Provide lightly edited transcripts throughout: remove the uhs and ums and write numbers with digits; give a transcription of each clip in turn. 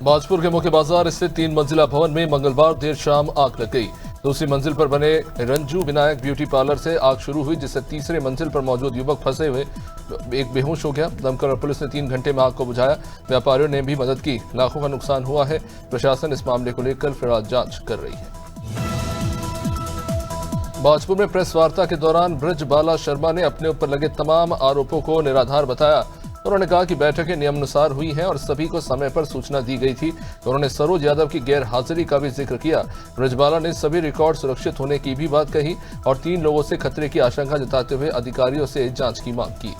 भाजपुर के मुख्य बाजार स्थित 3 मंजिला भवन में मंगलवार देर शाम आग लग गई। दूसरी मंजिल पर बने रंजू विनायक ब्यूटी पार्लर से आग शुरू हुई, जिससे तीसरे मंजिल पर मौजूद युवक फंसे हुए एक बेहोश हो गया। दमकल और पुलिस ने 3 घंटे में आग को बुझाया। व्यापारियों ने भी मदद की। लाखों का नुकसान हुआ है। प्रशासन इस मामले को लेकर फिलहाल जांच कर रही है। भाजपुर में प्रेस वार्ता के दौरान ब्रजबाला शर्मा ने अपने ऊपर लगे तमाम आरोपों को निराधार बताया। उन्होंने कहा कि बैठकें नियमानुसार हुई हैं और सभी को समय पर सूचना दी गई थी। उन्होंने सरोज यादव की गैर हाजिरी का भी जिक्र किया। ब्रजबाला ने सभी रिकॉर्ड सुरक्षित होने की भी बात कही और 3 लोगों से खतरे की आशंका जताते हुए अधिकारियों से जांच की मांग की।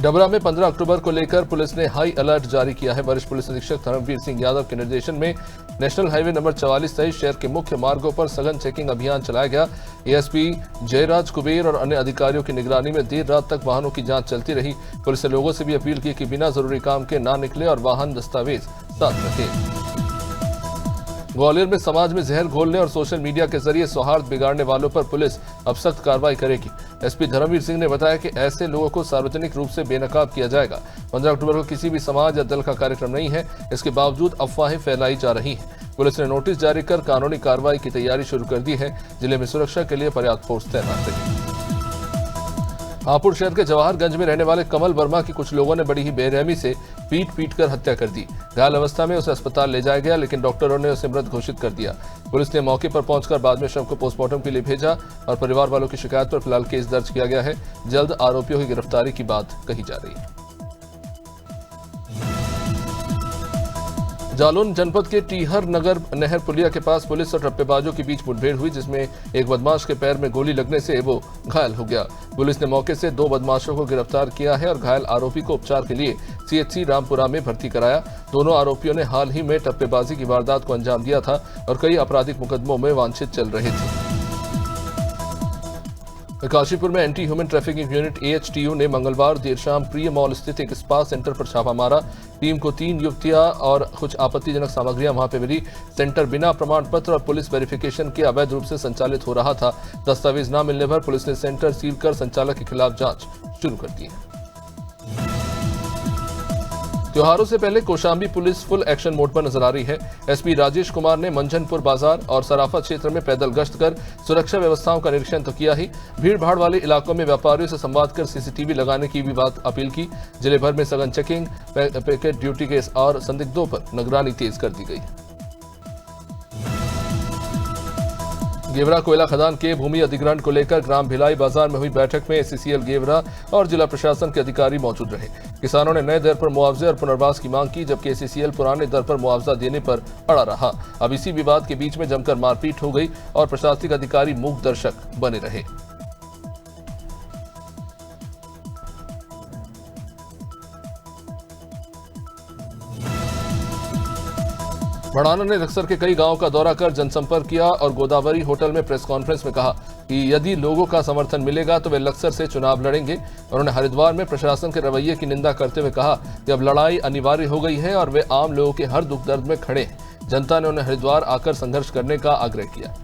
डबरा में 15 अक्टूबर को लेकर पुलिस ने हाई अलर्ट जारी किया है। वरिष्ठ पुलिस अधीक्षक धर्मवीर सिंह यादव के निर्देशन में नेशनल हाईवे नंबर 44 सहित शहर के मुख्य मार्गों पर सघन चेकिंग अभियान चलाया गया। एएसपी जयराज कुबेर और अन्य अधिकारियों की निगरानी में देर रात तक वाहनों की जांच चलती रही। पुलिस ने लोगों से भी अपील की कि बिना जरूरी काम के ना निकले और वाहन दस्तावेज साथ रखें। ग्वालियर में समाज में जहर घोलने और सोशल मीडिया के जरिए सौहार्द बिगाड़ने वालों पर पुलिस अब सख्त कार्रवाई करेगी। एसपी धर्मवीर सिंह ने बताया कि ऐसे लोगों को सार्वजनिक रूप से बेनकाब किया जाएगा। 15 अक्टूबर को किसी भी समाज या दल का कार्यक्रम नहीं है। इसके बावजूद अफवाहें फैलाई जा रही हैं। पुलिस ने नोटिस जारी कर कानूनी कार्रवाई की तैयारी शुरू कर दी है। जिले में सुरक्षा के लिए पर्याप्त फोर्स तैनात रही। हापुड़ शहर के जवाहरगंज में रहने वाले कमल वर्मा की कुछ लोगों ने बड़ी ही बेरहमी से पीट कर हत्या कर दी। घायल अवस्था में उसे अस्पताल ले जाया गया, लेकिन डॉक्टरों ने उसे मृत घोषित कर दिया। पुलिस ने मौके पर पहुंचकर बाद में शव को पोस्टमार्टम के लिए भेजा और परिवार वालों की शिकायत पर फिलहाल केस दर्ज किया गया है। जल्द आरोपियों की गिरफ्तारी की बात कही जा रही है। जालौन जनपद के टीहर नगर नहर पुलिया के पास पुलिस और टप्पेबाजों के बीच मुठभेड़ हुई, जिसमें एक बदमाश के पैर में गोली लगने से वो घायल हो गया। पुलिस ने मौके से 2 बदमाशों को गिरफ्तार किया है और घायल आरोपी को उपचार के लिए सीएचसी रामपुरा में भर्ती कराया। दोनों आरोपियों ने हाल ही में टप्पेबाजी की वारदात को अंजाम दिया था और कई आपराधिक मुकदमों में वांछित चल रहे थे। काशीपुर में anti human trafficking unit AHTU ने मंगलवार देर शाम प्रिय मॉल स्थित एक स्पा सेंटर पर छापा मारा। टीम को 3 युवतियां और कुछ आपत्तिजनक सामग्रियां वहां पर मिली। सेंटर बिना प्रमाण पत्र और पुलिस वेरिफिकेशन के अवैध रूप से संचालित हो रहा था। दस्तावेज न मिलने पर पुलिस ने सेंटर सील कर संचालक के खिलाफ जांच शुरू कर दी है। त्योहारों से पहले Kaushambi police full action mode पर नजर आ रही है। एसपी राजेश कुमार ने मंझनपुर बाजार और सराफा क्षेत्र में पैदल गश्त कर सुरक्षा व्यवस्थाओं का निरीक्षण तो किया ही, भीड़ भाड़ वाले इलाकों में व्यापारियों से संवाद कर सीसीटीवी लगाने की भी बात अपील की। जिले भर में सघन चेकिंग, पैकेट ड्यूटी केस और संदिग्धों पर निगरानी तेज कर दी गई। गेवरा कोयला खदान के भूमि अधिग्रहण को लेकर ग्राम भिलाई बाजार में हुई बैठक में ACCL गेवरा और जिला प्रशासन के अधिकारी मौजूद रहे। किसानों ने नए दर पर मुआवजे और पुनर्वास की मांग की, जबकि ACCL पुराने दर पर मुआवजा देने पर अड़ा रहा। अब इसी विवाद के बीच में जमकर मारपीट हो गई और प्रशासनिक अधिकारी मूक दर्शक बने रहे। भड़ाना ने बक्सर के कई गांवों का दौरा कर जनसंपर्क किया और गोदावरी होटल में प्रेस कॉन्फ्रेंस में कहा कि यदि लोगों का समर्थन मिलेगा तो वे बक्सर से चुनाव लड़ेंगे। उन्होंने हरिद्वार में प्रशासन के रवैये की निंदा करते हुए कहा कि अब लड़ाई अनिवार्य हो गई है और वे आम लोगों के हर दुख दर्द में खड़े हैं। जनता ने उन्हें हरिद्वार आकर संघर्ष करने का आग्रह किया।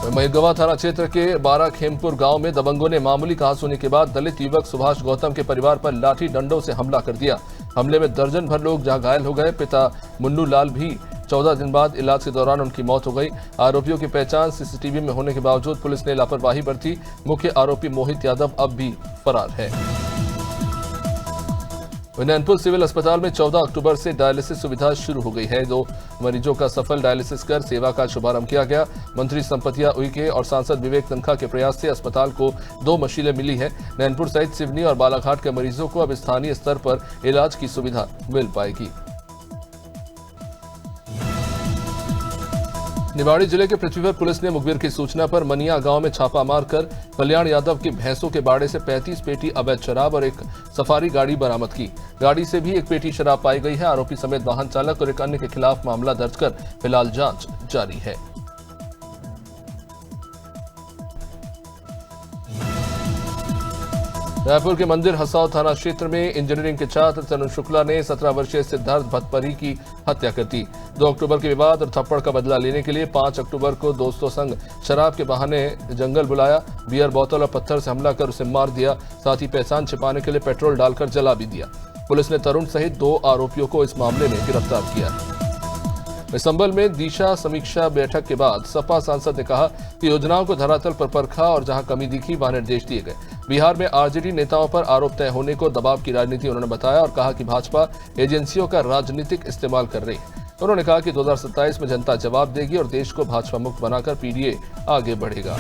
महिदगवा थाना क्षेत्र के 12 खेमपुर गांव में दबंगों ने मामूली कहासुनी के बाद दलित युवक सुभाष गौतम के परिवार पर लाठी डंडों से हमला कर दिया। हमले में दर्जन भर लोग जहां घायल हो गए, पिता मुन्नू लाल भी 14 दिन बाद इलाज के दौरान उनकी मौत हो गई। आरोपियों की पहचान सीसीटीवी में होने के बावजूद पुलिस ने लापरवाही बरती। मुख्य आरोपी मोहित यादव अब भी फरार है। नैनपुर सिविल अस्पताल में 14 अक्टूबर से डायलिसिस सुविधा शुरू हो गई है। 2 मरीजों का सफल डायलिसिस कर सेवा का शुभारंभ किया गया। मंत्री संपतिया उइके और सांसद विवेक तनखा के प्रयास से अस्पताल को 2 मशीनें मिली है। नैनपुर सहित सिवनी और बालाघाट के मरीजों को अब स्थानीय स्तर पर इलाज की सुविधा मिल पाएगी। निवाड़ी जिले के पृथ्वीपुर पुलिस ने मुखबिर की सूचना पर मनिया गांव में छापा मारकर कल्याण यादव की भैंसों के बाड़े से 35 पेटी अवैध शराब और एक सफारी गाड़ी बरामद की। गाड़ी से भी 1 पेटी शराब पाई गई है। आरोपी समेत वाहन चालक और एक अन्य के खिलाफ मामला दर्ज कर फिलहाल जांच जारी है। रायपुर के मंदिर हसाव थाना क्षेत्र में इंजीनियरिंग के छात्र तनु शुक्ला ने 17 वर्षीय सिद्धार्थ भतपरी की हत्या कर दी। 2 अक्टूबर के विवाद और थप्पड़ का बदला लेने के लिए 5 अक्टूबर को दोस्तों संग शराब के बहाने जंगल बुलाया, बियर बोतल और पत्थर से हमला कर उसे मार दिया। साथ ही पहचान छिपाने के लिए पेट्रोल डालकर जला भी दिया। पुलिस ने तरुण सहित 2 आरोपियों को इस मामले में गिरफ्तार किया है। संभल में दिशा समीक्षा बैठक के बाद सपा सांसद ने कहा कि योजनाओं को धरातल पर परखा और जहां कमी दिखी वहां निर्देश दिए गए। बिहार में आरजेडी नेताओं पर आरोप तय होने को दबाव की राजनीति उन्होंने बताया और कहा कि भाजपा एजेंसियों का राजनीतिक इस्तेमाल कर रही है। उन्होंने कहा कि 2027 में जनता जवाब देगी और देश को भाजपा मुक्त बनाकर पीडीए आगे बढ़ेगा।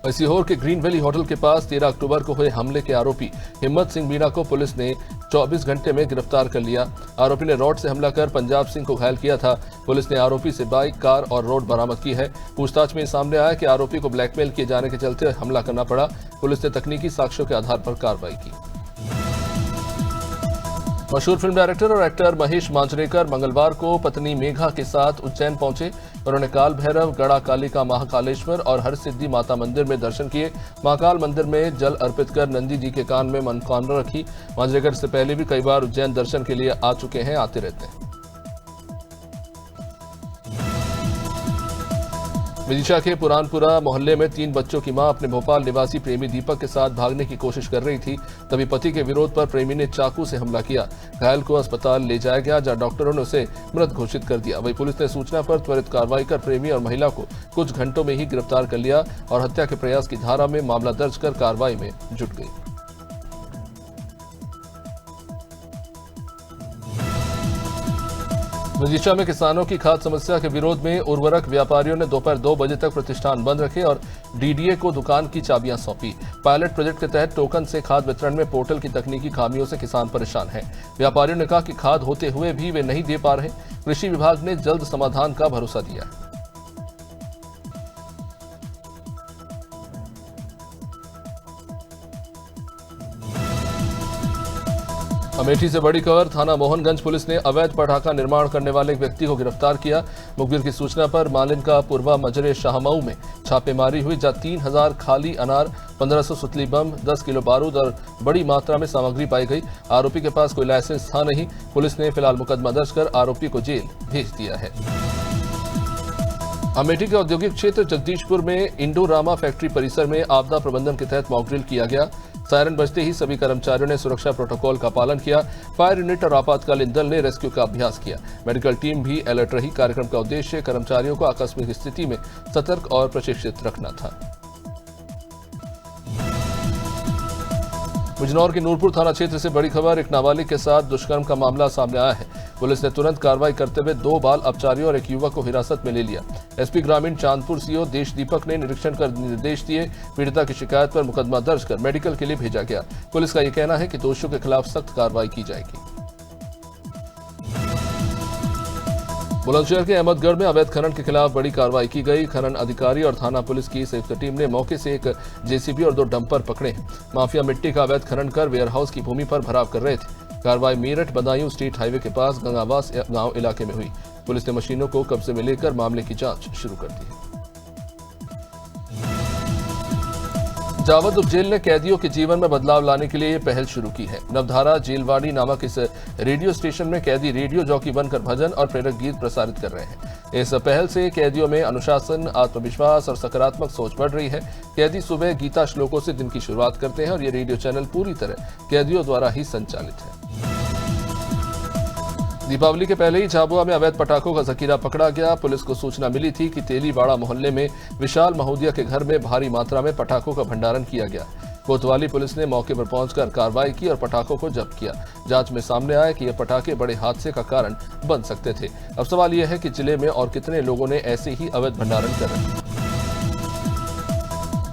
सीहोर के ग्रीन वैली होटल के पास 13 अक्टूबर को हुए हमले के आरोपी हिम्मत सिंह मीणा को पुलिस ने 24 घंटे में गिरफ्तार कर लिया। आरोपी ने रॉड से हमला कर पंजाब सिंह को घायल किया था। पुलिस ने आरोपी से बाइक, कार और रॉड बरामद की है। पूछताछ में सामने आया कि आरोपी को ब्लैकमेल किए जाने के चलते हमला करना पड़ा। पुलिस ने तकनीकी साक्ष्यों के आधार पर कार्रवाई की। मशहूर फिल्म डायरेक्टर और एक्टर महेश मांजरेकर मंगलवार को पत्नी मेघा के साथ उज्जैन पहुंचे। उन्होंने काल भैरव, गड़ा कालिका, महाकालेश्वर और हरसिद्धि माता मंदिर में दर्शन किए। महाकाल मंदिर में जल अर्पित कर नंदी जी के कान में मनोकामना रखी। मांजरेकर से पहले भी कई बार उज्जैन दर्शन के लिए आ चुके हैं, आते रहते हैं। विदिशा के पुरानपुरा मोहल्ले में 3 बच्चों की मां अपने भोपाल निवासी प्रेमी दीपक के साथ भागने की कोशिश कर रही थी। तभी पति के विरोध पर प्रेमी ने चाकू से हमला किया। घायल को अस्पताल ले जाया गया, जहां डॉक्टरों ने उसे मृत घोषित कर दिया। वहीं पुलिस ने सूचना पर त्वरित कार्रवाई कर प्रेमी और महिला को कुछ घंटों में ही गिरफ्तार कर लिया और हत्या के प्रयास की धारा में मामला दर्ज कर कार्रवाई में जुट गई। विदिशा में किसानों की खाद समस्या के विरोध में उर्वरक व्यापारियों ने दोपहर 2 बजे तक प्रतिष्ठान बंद रखे और डीडीए को दुकान की चाबियां सौंपी। पायलट प्रोजेक्ट के तहत टोकन से खाद वितरण में पोर्टल की तकनीकी खामियों से किसान परेशान हैं। व्यापारियों ने कहा कि खाद होते हुए भी वे नहीं दे पा रहे। कृषि विभाग ने जल्द समाधान का भरोसा दिया है। अमेठी से बड़ी खबर, थाना मोहनगंज पुलिस ने अवैध पटाखा निर्माण करने वाले एक व्यक्ति को गिरफ्तार किया। मुखबिर की सूचना पर मालिन का पूर्वा मजरे शाहमऊ में छापेमारी हुई, जहां 3000 खाली अनार, 1500 सुतली बम, 10 किलो बारूद और बड़ी मात्रा में सामग्री पाई गई। आरोपी के पास कोई लाइसेंस था नहीं। पुलिस ने फिलहाल मुकदमा दर्ज कर आरोपी को जेल भेज दिया है। अमेठी के औद्योगिक क्षेत्र जगदीशपुर में इंडोरामा फैक्ट्री परिसर में आपदा प्रबंधन के तहत मॉक ड्रिल किया गया। सायरन बजते ही सभी कर्मचारियों ने सुरक्षा प्रोटोकॉल का पालन किया। फायर यूनिट और आपातकालीन दल ने रेस्क्यू का अभ्यास किया। मेडिकल टीम भी अलर्ट रही। कार्यक्रम का उद्देश्य कर्मचारियों को आकस्मिक स्थिति में सतर्क और प्रशिक्षित रखना था। बिजनौर के नूरपुर थाना क्षेत्र से बड़ी खबर, एक नाबालिग के साथ दुष्कर्म का मामला सामने आया है। पुलिस ने तुरंत कार्रवाई करते हुए 2 बाल अपचारियों और एक युवक को हिरासत में ले लिया। एसपी ग्रामीण चांदपुर सीओ देश दीपक ने निरीक्षण कर निर्देश दिए। पीड़िता की शिकायत पर मुकदमा दर्ज कर मेडिकल के लिए भेजा गया। पुलिस का यह कहना है कि दोषियों के खिलाफ सख्त कार्रवाई की जाएगी। बुलंदशहर के अहमदगढ़ में अवैध खनन के खिलाफ बड़ी कार्रवाई की गई। खनन अधिकारी और थाना पुलिस की संयुक्त टीम ने मौके से एक जेसीबी और 2 डंपर पकड़े हैं। माफिया मिट्टी का अवैध खनन कर वेयरहाउस की भूमि पर भराव कर रहे थे। कार्रवाई मेरठ बदायूं स्टेट हाईवे के पास गंगावास गांव इलाके में हुई। पुलिस ने मशीनों को कब्जे में लेकर मामले की जांच शुरू कर दी है। जावद उपजेल ने कैदियों के जीवन में बदलाव लाने के लिए ये पहल शुरू की है। नवधारा जेलवाड़ी नामक इस रेडियो स्टेशन में कैदी रेडियो जॉकी बनकर भजन और प्रेरक गीत प्रसारित कर रहे हैं। इस पहल से कैदियों में अनुशासन, आत्मविश्वास और सकारात्मक सोच बढ़ रही है। कैदी सुबह गीता श्लोकों से दिन की शुरुआत करते हैं और ये रेडियो चैनल पूरी तरह कैदियों द्वारा ही संचालित है। दीपावली के पहले ही झाबुआ में अवैध पटाखों का जखीरा पकड़ा गया। पुलिस को सूचना मिली थी कि तेलीवाड़ा मोहल्ले में विशाल महोदिया के घर में भारी मात्रा में पटाखों का भंडारण किया गया। कोतवाली पुलिस ने मौके पर पहुंचकर कार्रवाई की और पटाखों को जब्त किया। जांच में सामने आया कि ये पटाखे बड़े हादसे का कारण बन सकते थे। अब सवाल यह है कि जिले में और कितने लोगों ने ऐसे ही अवैध भंडारण कर रखे।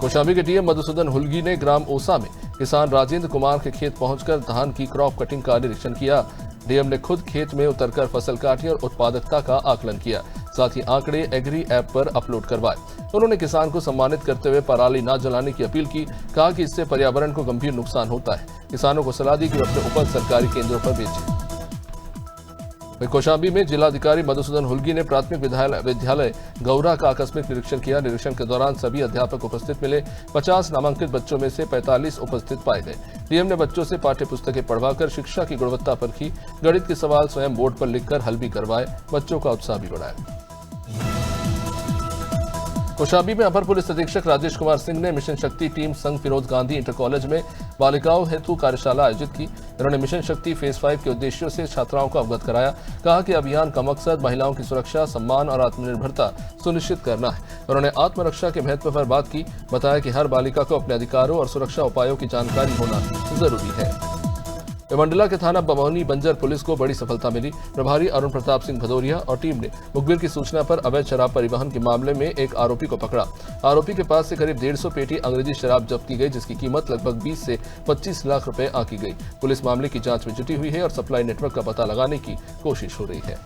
कौशाम्बी के डीएम मधुसूदन हुलगी ने ग्राम ओसा में किसान राजेंद्र कुमार के खेत पहुंचकर धान की क्रॉप कटिंग का निरीक्षण किया। डीएम ने खुद खेत में उतरकर फसल काटी और उत्पादकता का आकलन किया। साथ ही आंकड़े एग्री ऐप पर अपलोड करवाए। उन्होंने किसान को सम्मानित करते हुए पराली न जलाने की अपील की। कहा कि इससे पर्यावरण को गंभीर नुकसान होता है। किसानों को सलाह दी कि वे अपने उपज सरकारी केंद्रों पर बेचें। कौशाम्बी में जिलाधिकारी मधुसूदन हुल्गी ने प्राथमिक विद्यालय गौरा का आकस्मिक निरीक्षण किया। निरीक्षण के दौरान सभी अध्यापक उपस्थित मिले। 50 नामांकित बच्चों में से 45 उपस्थित पाए गए। डीएम ने बच्चों से पाठ्य पुस्तकें पढ़वाकर शिक्षा की गुणवत्ता परखी। गणित के सवाल स्वयं बोर्ड पर लिखकर हल भी करवाए। बच्चों का उत्साह भी बढ़ाया। कौशाम्बी में अपर पुलिस अधीक्षक राजेश कुमार सिंह ने मिशन शक्ति टीम संघ फिरोज गांधी इंटर कॉलेज में बालिकाओं हेतु कार्यशाला आयोजित की। उन्होंने मिशन शक्ति फेज 5 के उद्देश्यों से छात्राओं को अवगत कराया। कहा कि अभियान का मकसद महिलाओं की सुरक्षा, सम्मान और आत्मनिर्भरता सुनिश्चित करना है। उन्होंने आत्मरक्षा के महत्व पर बात की। बताया कि हर बालिका को अपने अधिकारों और सुरक्षा उपायों की जानकारी होना जरूरी है। मंडला के थाना बमौनी बंजर पुलिस को बड़ी सफलता मिली। प्रभारी अरुण प्रताप सिंह भदौरिया और टीम ने मुखबिर की सूचना पर अवैध शराब परिवहन के मामले में एक आरोपी को पकड़ा। आरोपी के पास से करीब 150 पेटी अंग्रेजी शराब जब्त की गई, जिसकी कीमत लगभग 20 से 25 लाख रुपए आंकी गई। पुलिस मामले की जांच में जुटी हुई है और सप्लाई नेटवर्क का पता लगाने की कोशिश हो रही है।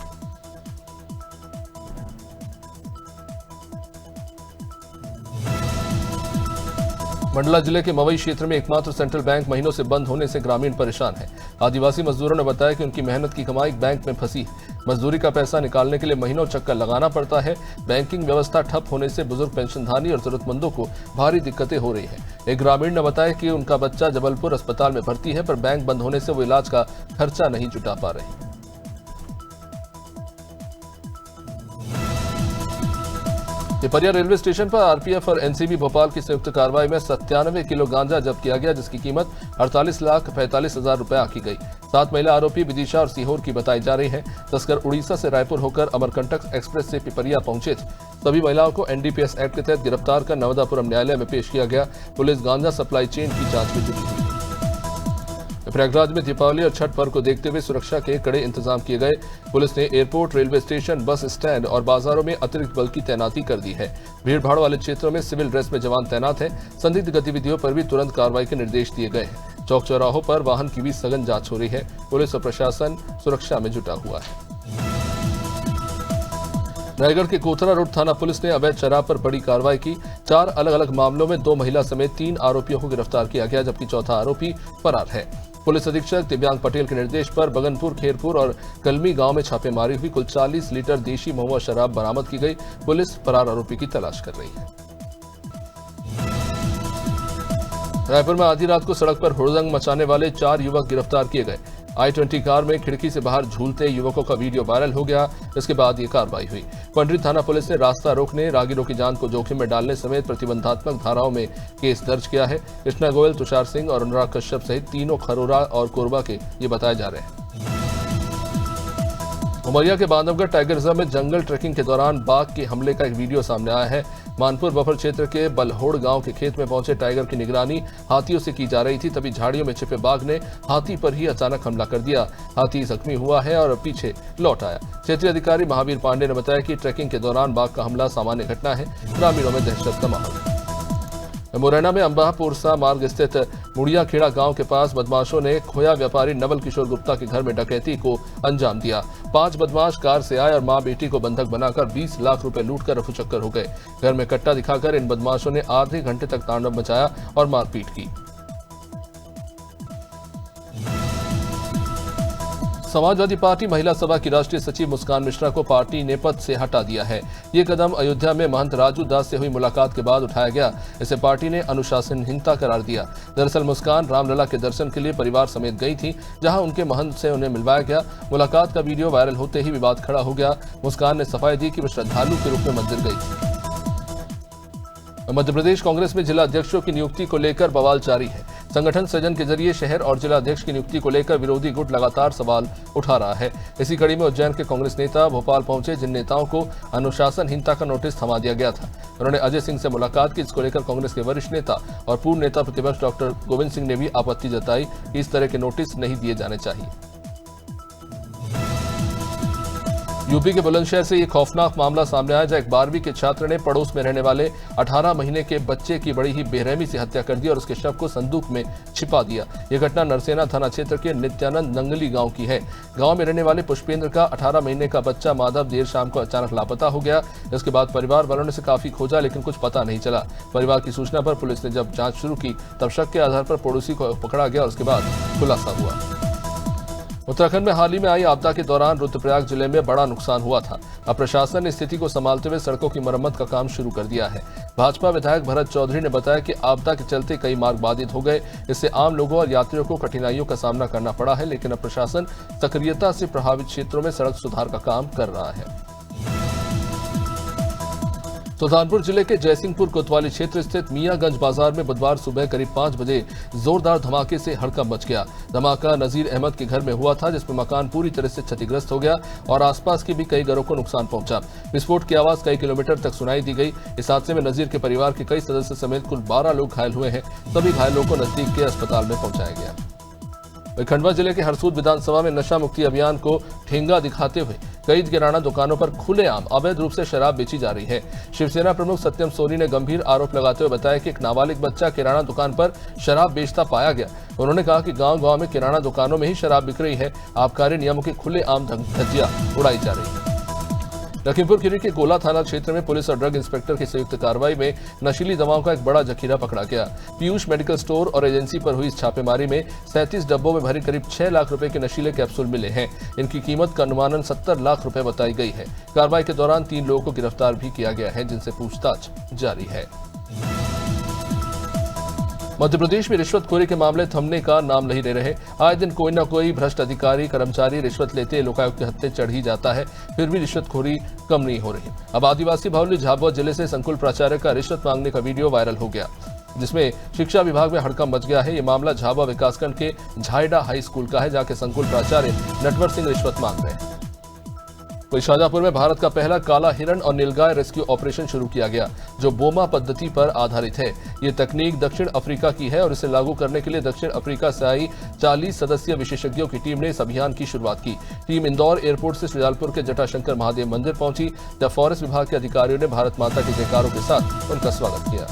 मंडला जिले के मवई क्षेत्र में एकमात्र सेंट्रल बैंक महीनों से बंद होने से ग्रामीण परेशान है। आदिवासी मजदूरों ने बताया कि उनकी मेहनत की कमाई बैंक में फंसी है। मजदूरी का पैसा निकालने के लिए महीनों चक्कर लगाना पड़ता है। बैंकिंग व्यवस्था ठप होने से बुजुर्ग पेंशनधारी और जरूरतमंदों को भारी दिक्कतें हो रही हैं। एक ग्रामीण ने बताया कि उनका बच्चा जबलपुर अस्पताल में भर्ती है, पर बैंक बंद होने से वो इलाज का खर्चा नहीं जुटा पा रहे। पिपरिया रेलवे स्टेशन पर आरपीएफ और एनसीबी भोपाल की संयुक्त कार्रवाई में 97 किलो गांजा जब्त किया गया, जिसकी कीमत 48,45,000 रुपए आंकी गई। 7 महिला आरोपी विदिशा और सीहोर की बताई जा रही हैं। तस्कर उड़ीसा से रायपुर होकर अमरकंटक एक्सप्रेस से पिपरिया पहुंचे थे। सभी महिलाओं को एनडीपीएस एक्ट के तहत गिरफ्तार कर नवदापुरम न्यायालय में पेश किया गया। पुलिस गांजा सप्लाई चेन की जांच में जुटी हुई। प्रयागराज में दीपावली और छठ पर्व को देखते हुए सुरक्षा के कड़े इंतजाम किए गए। पुलिस ने airport, railway station, bus stand और बाजारों में अतिरिक्त बल की तैनाती कर दी है। भीड़भाड़ वाले क्षेत्रों में सिविल ड्रेस में जवान तैनात हैं। संदिग्ध गतिविधियों पर भी तुरंत कार्रवाई के निर्देश दिए गए हैं। चौक चौराहों पर वाहन की भी सघन जांच हो रही है। पुलिस और प्रशासन सुरक्षा में जुटा हुआ है। रायगढ़ के कोतरा रोड थाना पुलिस ने अवैध शराब पर बड़ी कार्रवाई की। 4 अलग अलग मामलों में 2 महिला समेत 3 आरोपियों को गिरफ्तार किया गया, जबकि चौथा आरोपी फरार है। पुलिस अधीक्षक दिव्यांग पटेल के निर्देश पर बगनपुर, खेरपुर और कलमी गांव में छापेमारी हुई। कुल 40 लीटर देशी महुआ शराब बरामद की गई। पुलिस फरार आरोपी की तलाश कर रही है। रायपुर में आधी रात को सड़क पर हुड़दंग मचाने वाले 4 युवक गिरफ्तार किए गए। i20 कार में खिड़की से बाहर झूलते युवकों का वीडियो वायरल हो गया। इसके बाद ये कार्रवाई हुई। पंडरी थाना पुलिस ने रास्ता रोकने, राहगीरों की जान को जोखिम में डालने समेत प्रतिबंधात्मक धाराओं में केस दर्ज किया है। कृष्णा गोयल, तुषार सिंह और अनुराग कश्यप सहित तीनों खरोरा और कोरबा के ये बताए जा रहे हैं। उमरिया के बांधवगढ़ टाइगर रिजर्व में जंगल ट्रैकिंग के दौरान बाघ के हमले का एक वीडियो सामने आया है। मानपुर बफर क्षेत्र के बलहोड़ गांव के खेत में पहुंचे टाइगर की निगरानी हाथियों से की जा रही थी। तभी झाड़ियों में छिपे बाघ ने हाथी पर ही अचानक हमला कर दिया। हाथी जख्मी हुआ है और पीछे लौट आया। क्षेत्रीय अधिकारी महावीर पांडे ने बताया कि ट्रैकिंग के दौरान बाघ का हमला सामान्य घटना है। ग्रामीणों में दहशत का माहौल। मुरैना में अंबापुरसा मार्ग स्थित मुड़ियाखेड़ा गांव के पास बदमाशों ने खोया व्यापारी नवल किशोर गुप्ता के घर में डकैती को अंजाम दिया। 5 बदमाश कार से आए और मां बेटी को बंधक बनाकर 20 लाख रुपए लूटकर रफूचक्कर हो गए। घर में कट्टा दिखाकर इन बदमाशों ने आधे घंटे तक तांडव मचाया और मारपीट की। समाजवादी पार्टी महिला सभा की राष्ट्रीय सचिव मुस्कान मिश्रा को पार्टी ने पद से हटा दिया है। ये कदम अयोध्या में महंत राजू दास से हुई मुलाकात के बाद उठाया गया। इसे पार्टी ने अनुशासनहीनता करार दिया। दरअसल मुस्कान रामलला के दर्शन के लिए परिवार समेत गई थी, जहां उनके महंत से उन्हें मिलवाया गया। मुलाकात का वीडियो वायरल होते ही विवाद खड़ा हो गया। मुस्कान ने सफाई दी कि वो श्रद्धालु के रूप में मंदिर गई। मध्य प्रदेश कांग्रेस में जिला अध्यक्षों की नियुक्ति को लेकर बवाल जारी है। संगठन सृजन के जरिए शहर और जिला अध्यक्ष की नियुक्ति को लेकर विरोधी गुट लगातार सवाल उठा रहा है। इसी कड़ी में उज्जैन के कांग्रेस नेता भोपाल पहुंचे, जिन नेताओं को अनुशासनहीनता का नोटिस थमा दिया गया था। उन्होंने अजय सिंह से मुलाकात की। इसको लेकर कांग्रेस के वरिष्ठ नेता और पूर्व नेता प्रतिपक्ष डॉक्टर गोविंद सिंह ने भी आपत्ति जताई कि इस तरह के नोटिस नहीं दिए जाने चाहिए। यूपी के बुलंदशहर से एक खौफनाक मामला सामने आया, जहां एक 12वीं के छात्र ने पड़ोस में रहने वाले 18 महीने के बच्चे की बड़ी ही बेरहमी से हत्या कर दी और उसके शव को संदूक में छिपा दिया। यह घटना नरसेना थाना क्षेत्र के नित्यानंद नंगली गांव की है। गांव में रहने वाले पुष्पेंद्र का 18 महीने का बच्चा माधव देर शाम को अचानक लापता हो गया। इसके बाद परिवार वालों ने इसे काफी खोजा, लेकिन कुछ पता नहीं चला। परिवार की सूचना पर पुलिस ने जब जांच शुरू की, तब शक के आधार पर पड़ोसी को पकड़ा गया और उसके बाद खुलासा हुआ। उत्तराखंड में हाल ही में आई आपदा के दौरान रुद्रप्रयाग जिले में बड़ा नुकसान हुआ था। अब प्रशासन ने स्थिति को संभालते हुए सड़कों की मरम्मत का काम शुरू कर दिया है। भाजपा विधायक भरत चौधरी ने बताया कि आपदा के चलते कई मार्ग बाधित हो गए। इससे आम लोगों और यात्रियों को कठिनाइयों का सामना करना पड़ा है, लेकिन अब प्रशासन सक्रियता से प्रभावित क्षेत्रों में सड़क सुधार का काम कर रहा है। सुल्तानपुर जिले के जयसिंहपुर कोतवाली क्षेत्र स्थित मियागंज बाजार में बुधवार सुबह करीब 5 बजे जोरदार धमाके से हड़कंप मच गया। धमाका नजीर अहमद के घर में हुआ था, जिसमें मकान पूरी तरह से क्षतिग्रस्त हो गया और आसपास के भी कई घरों को नुकसान पहुंचा। विस्फोट की आवाज कई किलोमीटर तक सुनाई दी गई। इस हादसे में नजीर के परिवार के कई सदस्य समेत कुल 12 लोग घायल हुए हैं। सभी घायलों को नजदीक के अस्पताल में पहुंचाया गया। खंडवा जिले के हरसूद विधानसभा में नशा मुक्ति अभियान को ठेंगा दिखाते हुए कई किराना दुकानों पर खुलेआम अवैध रूप से शराब बेची जा रही है। शिवसेना प्रमुख सत्यम सोनी ने गंभीर आरोप लगाते हुए बताया कि एक नाबालिग बच्चा किराना दुकान पर शराब बेचता पाया गया। उन्होंने कहा कि गांव-गांव में किराना दुकानों में ही शराब बिक रही है। आबकारी नियमों की खुलेआम धज्जियां उड़ाई जा रही है। लखीमपुर खीरी के गोला थाना क्षेत्र में पुलिस और ड्रग इंस्पेक्टर की संयुक्त कार्रवाई में नशीली दवाओं का एक बड़ा जखीरा पकड़ा गया। पीयूष मेडिकल स्टोर और एजेंसी पर हुई इस छापेमारी में 37 डब्बों में भरी करीब 6 लाख रुपए के नशीले कैप्सूल मिले हैं। इनकी कीमत का अनुमानन 70 लाख रुपए बताई गई है। कार्रवाई के दौरान 3 लोगों को गिरफ्तार भी किया गया है, जिनसे पूछताछ जारी है। मध्य प्रदेश में रिश्वतखोरी के मामले थमने का नाम नहीं ले रहे। आए दिन कोई न कोई भ्रष्ट अधिकारी कर्मचारी रिश्वत लेते लोकायुक्त के हत्थे चढ़ ही जाता है, फिर भी रिश्वतखोरी कम नहीं हो रही। अब आदिवासी बहुल्य झाबुआ जिले से संकुल प्राचार्य का रिश्वत मांगने का वीडियो वायरल हो गया, जिसमें शिक्षा विभाग में हड़कंप मच गया है। ये मामला झाबुआ विकासखंड के झायडा हाई स्कूल का है, जहां के संकुल प्राचार्य नटवर सिंह रिश्वत मांग रहे हैं। वहीं शाहजहांपुर में भारत का पहला काला हिरण और नीलगाय रेस्क्यू ऑपरेशन शुरू किया गया, जो बोमा पद्धति पर आधारित है। ये तकनीक दक्षिण अफ्रीका की है और इसे लागू करने के लिए दक्षिण अफ्रीका से आई 40 सदस्यीय विशेषज्ञों की टीम ने इस अभियान की शुरुआत की। टीम इंदौर एयरपोर्ट से शुजालपुर के जटाशंकर महादेव मंदिर पहुंची, जब फॉरेस्ट विभाग के अधिकारियों ने भारत माता के जयकारों के साथ उनका स्वागत किया।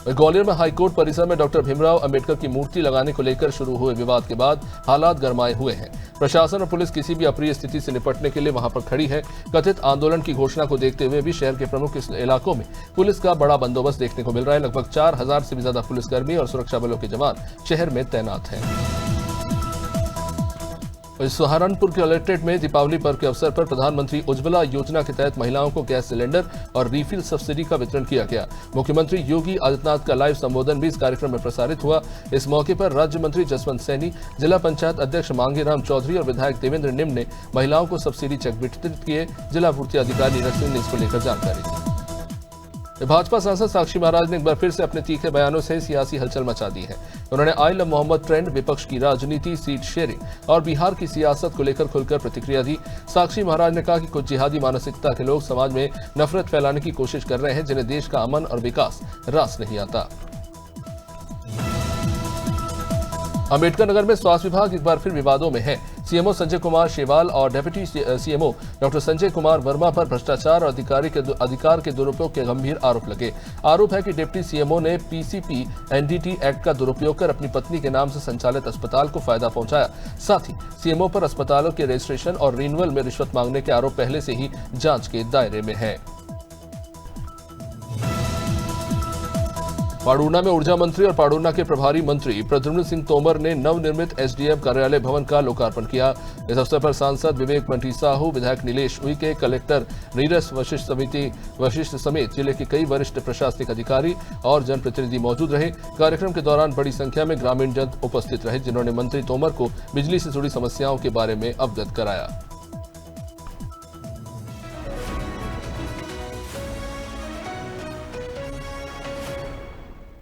ग्वालियर में हाईकोर्ट परिसर में डॉक्टर भीमराव अंबेडकर की मूर्ति लगाने को लेकर शुरू हुए विवाद के बाद हालात गरमाए हुए हैं। प्रशासन और पुलिस किसी भी अप्रिय स्थिति से निपटने के लिए वहां पर खड़ी है। कथित आंदोलन की घोषणा को देखते हुए भी शहर के प्रमुख इलाकों में पुलिस का बड़ा बंदोबस्त देखने को मिल रहा है। लगभग 4000 से भी ज्यादा पुलिसकर्मी और सुरक्षा बलों के जवान शहर में तैनात हैं। सहारनपुर के कलेक्ट्रेट में दीपावली पर्व के अवसर पर प्रधानमंत्री उज्ज्वला योजना के तहत महिलाओं को गैस सिलेंडर और रिफिल सब्सिडी का वितरण किया गया। मुख्यमंत्री योगी आदित्यनाथ का लाइव संबोधन भी इस कार्यक्रम में प्रसारित हुआ। इस मौके पर राज्य मंत्री जसवंत सैनी, जिला पंचायत अध्यक्ष मांगेराम चौधरी और विधायक देवेंद्र निम ने महिलाओं को सब्सिडी चेक वितरित किए। जिला पूर्ति अधिकारी नीरज सिंह ने इसको लेकर जानकारी दी। भाजपा सांसद साक्षी महाराज ने एक बार फिर से अपने तीखे बयानों से सियासी हलचल मचा दी है। उन्होंने आई लव मोहम्मद ट्रेंड, विपक्ष की राजनीति, सीट शेयरिंग और बिहार की सियासत को लेकर खुलकर प्रतिक्रिया दी। साक्षी महाराज ने कहा कि कुछ जिहादी मानसिकता के लोग समाज में नफरत फैलाने की कोशिश कर रहे हैं, जिन्हें देश का अमन और विकास रास नहीं आता। अम्बेडकर नगर में स्वास्थ्य विभाग एक बार फिर विवादों में है। सीएमओ संजय कुमार शेवाल और deputy CMO doctor Sanjay Kumar Verma पर भ्रष्टाचार और अधिकार के दुरुपयोग के गंभीर आरोप लगे। आरोप है कि डिप्टी सीएमओ ने पीसीपी एनडीटी एक्ट का दुरुपयोग कर अपनी पत्नी के नाम से संचालित अस्पताल को फायदा पहुंचाया। साथ ही सीएमओ पर अस्पतालों के रजिस्ट्रेशन और रिन्यूअल में रिश्वत मांगने के आरोप पहले से ही जांच के दायरे में है। पाडुना में ऊर्जा मंत्री और पाडुना के प्रभारी मंत्री प्रद्युम्न सिंह तोमर ने नवनिर्मित एसडीएम कार्यालय भवन का लोकार्पण किया। इस अवसर पर सांसद विवेक मंटी साहू, विधायक नीलेश उइके, कलेक्टर नीरज वशिष्ठ समेत जिले के कई वरिष्ठ प्रशासनिक अधिकारी और जनप्रतिनिधि मौजूद रहे। कार्यक्रम के दौरान बड़ी संख्या में ग्रामीण जन उपस्थित रहे, जिन्होंने मंत्री तोमर को बिजली से जुड़ी समस्याओं के बारे में अवगत कराया।